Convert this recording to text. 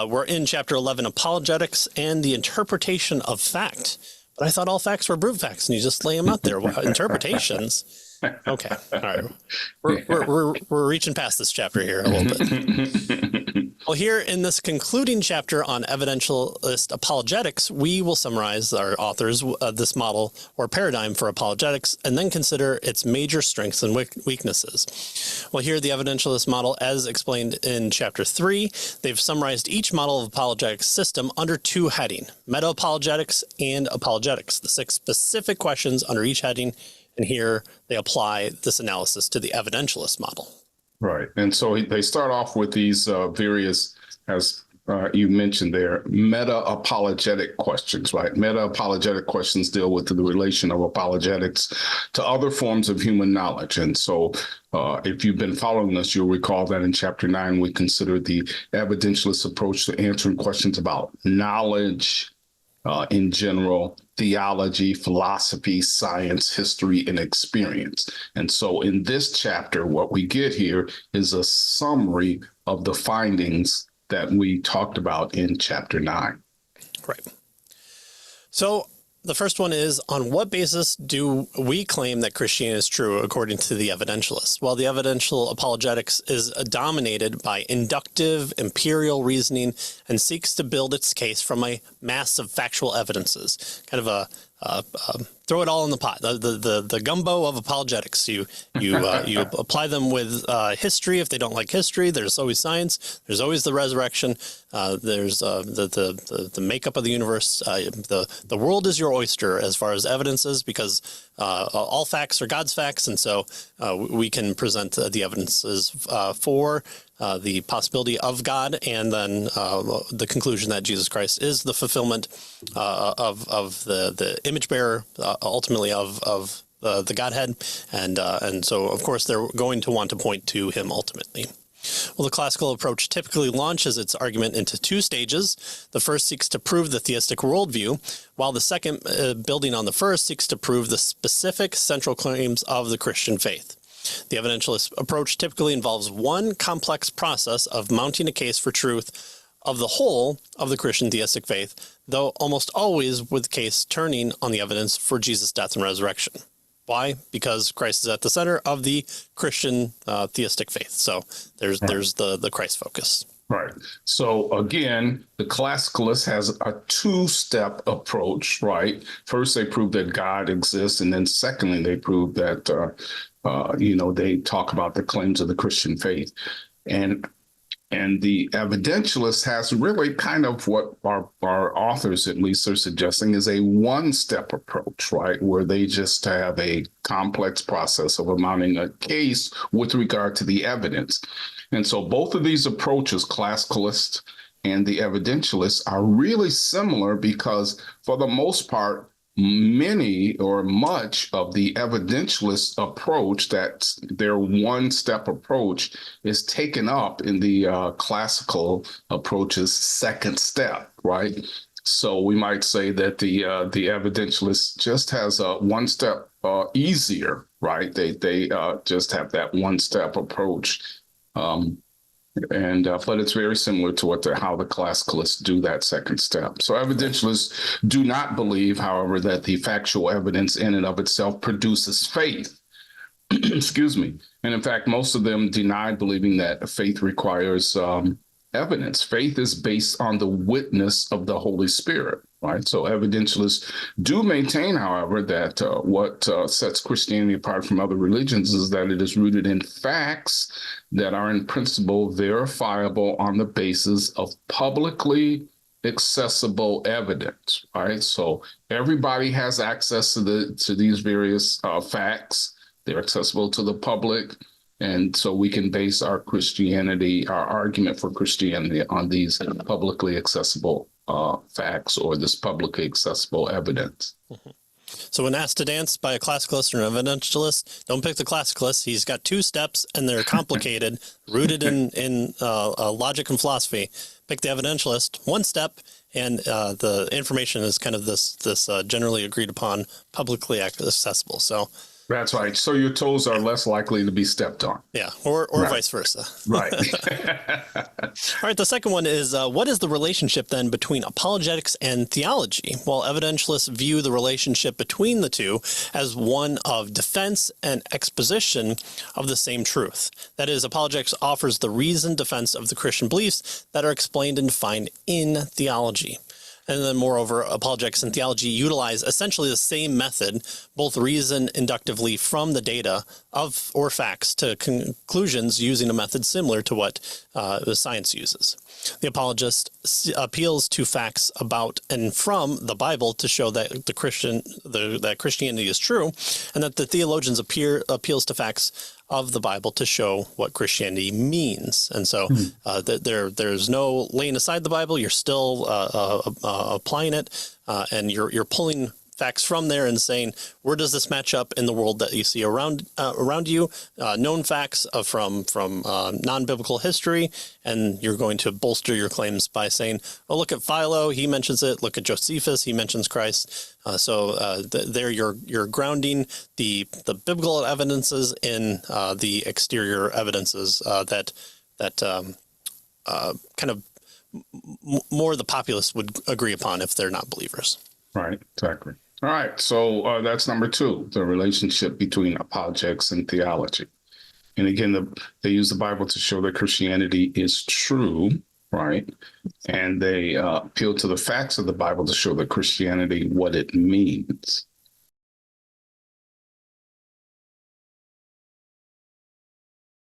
We're in Chapter 11, Apologetics and the Interpretation of Fact. But I thought all facts were brute facts, and you just lay them out there. Interpretations. Okay, all right. We're reaching past this chapter here a little bit. Well, here in this concluding chapter on Evidentialist apologetics, we will summarize our authors this model or paradigm for apologetics, and then consider its major strengths and weaknesses. Well, here the Evidentialist model, as explained in Chapter 3, they've summarized each model of apologetics system under two heading: meta-apologetics and apologetics, the 6 specific questions under each heading. And here they apply this analysis to the Evidentialist model. Right. And so they start off with these various, as you mentioned there, meta-apologetic questions, right? Meta-apologetic questions deal with the relation of apologetics to other forms of human knowledge. And so if you've been following us, you'll recall that in Chapter 9, we considered the evidentialist approach to answering questions about knowledge in general, theology, philosophy, science, history, and experience. And so in this chapter, what we get here is a summary of the findings that we talked about in Chapter 9. Right. So the first one is, on what basis do we claim that Christianity is true according to the Evidentialists? Well, the evidential apologetics is dominated by inductive, empirical reasoning and seeks to build its case from a mass of factual evidences, kind of a throw it all in the pot, the gumbo of apologetics. You apply them with history. If they don't like history, there's always science. There's always the resurrection. There's the makeup of the universe. The world is your oyster as far as evidences, because all facts are God's facts, and so we can present the evidences for the possibility of God, and then the conclusion that Jesus Christ is the fulfillment of the image bearer, ultimately of the Godhead, and so of course they're going to want to point to him ultimately. Well, the classical approach typically launches its argument into 2 stages. The first seeks to prove the theistic worldview, while the second, building on the first, seeks to prove the specific central claims of the Christian faith. The evidentialist approach typically involves one complex process of mounting a case for truth of the whole of the Christian theistic faith, though almost always with the case turning on the evidence for Jesus' death and resurrection. Why? Because Christ is at the center of the Christian theistic faith. So there's the Christ focus. Right. So again, the classicalist has a 2-step approach, right? First, they prove that God exists, and then secondly, they prove that they talk about the claims of the Christian faith. And the evidentialist has really kind of what our authors at least are suggesting is a 1-step approach, right? Where they just have a complex process of mounting a case with regard to the evidence. And so both of these approaches, classicalist and the evidentialist, are really similar because for the most part, many or much of the evidentialist approach, that's their 1-step approach, is taken up in the classical approach's 2nd step, right? So we might say that the evidentialist just has a 1 step easier, right? They just have that 1-step approach. But it's very similar to how the classicalists do that 2nd step. So evidentialists do not believe, however, that the factual evidence in and of itself produces faith. Excuse me. And in fact, most of them deny believing that faith requires evidence. Faith is based on the witness of the Holy Spirit, right? So evidentialists do maintain, however, that what sets Christianity apart from other religions is that it is rooted in facts that are in principle verifiable on the basis of publicly accessible evidence, right? So everybody has access to these various facts. They're accessible to the public. And so we can base our argument for Christianity on these publicly accessible facts or this publicly accessible evidence. Mm-hmm. So when asked to dance by a classicalist or an evidentialist, don't pick the classicalist. He's got 2 steps and they're complicated, rooted in logic and philosophy. Pick the evidentialist, 1 step, and the information is kind of this generally agreed upon, publicly accessible. So That's right. So your toes are less likely to be stepped on. Yeah, or Right. vice versa. Right. All right, the second one is what is the relationship then between apologetics and theology? Well, evidentialists view the relationship between the two as one of defense and exposition of the same truth. That is, apologetics offers the reasoned defense of the Christian beliefs that are explained and defined in theology. And then moreover, apologetics and theology utilize essentially the same method, both reason inductively from the data of or facts to conclusions using a method similar to what the science uses. The apologist appeals to facts about and from the Bible to show that that Christianity is true, and that the theologians appeals to facts of the Bible to show what Christianity means. And so there's no laying aside the Bible. You're still applying it, and you're pulling facts from there and saying, where does this match up in the world that you see around you? Known facts from non-biblical history, and you're going to bolster your claims by saying, oh, look at Philo, he mentions it. Look at Josephus, he mentions Christ. There you're grounding the biblical evidences in the exterior evidences that kind of more the populace would agree upon if they're not believers. Right. Exactly. All right. So that's number two, the relationship between apologetics and theology. And again, they use the Bible to show that Christianity is true, right? And they appeal to the facts of the Bible to show that Christianity, what it means.